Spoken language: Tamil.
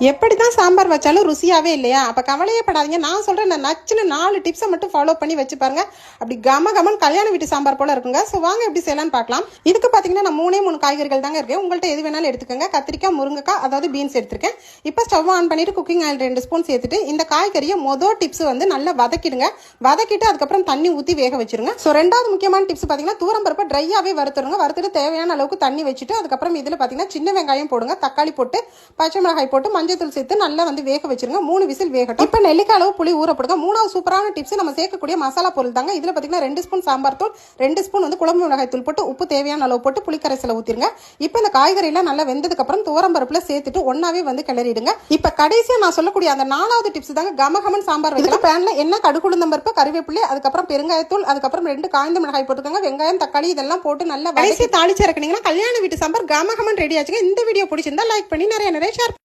எப்படி தான் சாம்பார் வச்சாலும் ருசியாகவே இல்லையா? அப்போ கவலையே படாதீங்க. நான் சொல்கிறேன், நான் நச்சுன்னு 4 டிப்ஸை மட்டும் ஃபாலோ பண்ணி வச்சு பாருங்க. அப்படி கம கல்யாண வீட்டு சாம்பார் போல இருக்குங்க. ஸோ வாங்க எப்படி செய்யலான்னு பார்க்கலாம். இதுக்கு பார்த்தீங்கன்னா நான் 3 காய்கறிகள் தாங்க இருக்கேன். உங்கள்கிட்ட எது வேணாலும் எடுத்துக்கோங்க. கத்திரிக்காய், முருங்கைக்காய், அதாவது பீன்ஸ் எடுத்துருக்கேன். இப்போ ஸ்டவ் ஆன் பண்ணிட்டு குக்கிங் ஆயில் 2 ஸ்பூன் சேர்த்துட்டு இந்த காய்கறியை டிப்ஸ் வந்து நல்லா வதக்கிடுங்க. வதக்கிட்டு அதுக்கப்புறம் தண்ணி ஊற்றி வேக வச்சிருங்க. ஸோ 2வது முக்கியமான டிப்ஸ் பார்த்தீங்கன்னா தூரம் பருப்பை ட்ரையாகவே வறுத்துருங்க. வறுத்துட்டு தேவையான அளவுக்கு தண்ணி வச்சுட்டு அதுக்கப்புறம் இதில் பார்த்தீங்கன்னா சின்ன வெங்காயம் போடுங்க, தக்காளி போட்டு, பச்சை மிளகாய் போட்டு, மஞ்சள் சேர்த்து நல்லா வந்து வேக வச்சிருங்க. 3 விசில் வேகட்டும். இப்போ நெல்லிக்காய் அளவு புளி ஊற போடுங்க. 3வது சூப்பரான டிப்ஸ் நம்ம சேர்க்கக்கூடிய மசாலா பொருள் தாங்க. இதுல பாத்தீங்கன்னா 2 ஸ்பூன் சாம்பார் தூள், 2 ஸ்பூன் வந்து குழம்பு மிளகாய் தூள் போட்டு உப்பு தேவையான அளவு போட்டு புளிக்கரைசலை ஊத்திருங்க. இப்போ இந்த காய்கறி எல்லாம் நல்லா வெந்ததுக்கு அப்புறம் துவரம் பருப்புல சேர்த்துட்டு ஒன்னாவே வந்து கிளறிடுங்க. இப்போ கடைசியா நான் சொல்லக்கூடிய அந்த 4வது டிப்ஸ் தாங்க கமகமன் சாம்பார் வைக்கலாம். பேன்ல எண்ணெய், கடுகு, உளுந்தம் பருப்பு, கறிவேப்பிலை, அதுக்கப்புறம் பெருங்காயத்தூள், அதுக்கப்புறம் 2 காய்ந்த மிளகாய் போட்டுக்கோங்க. வெங்காயம், தக்காளி இதெல்லாம் போட்டு நல்லா வதக்கி தாளிச்சு இறக்குனீங்கன்னா கல்யாண வீட்டு சாம்பார் கமகமன் ரெடி ஆச்சுங்க. இந்த வீடியோ பிடிச்சிருந்தா லைக் பண்ணி நிறைய ஷேர்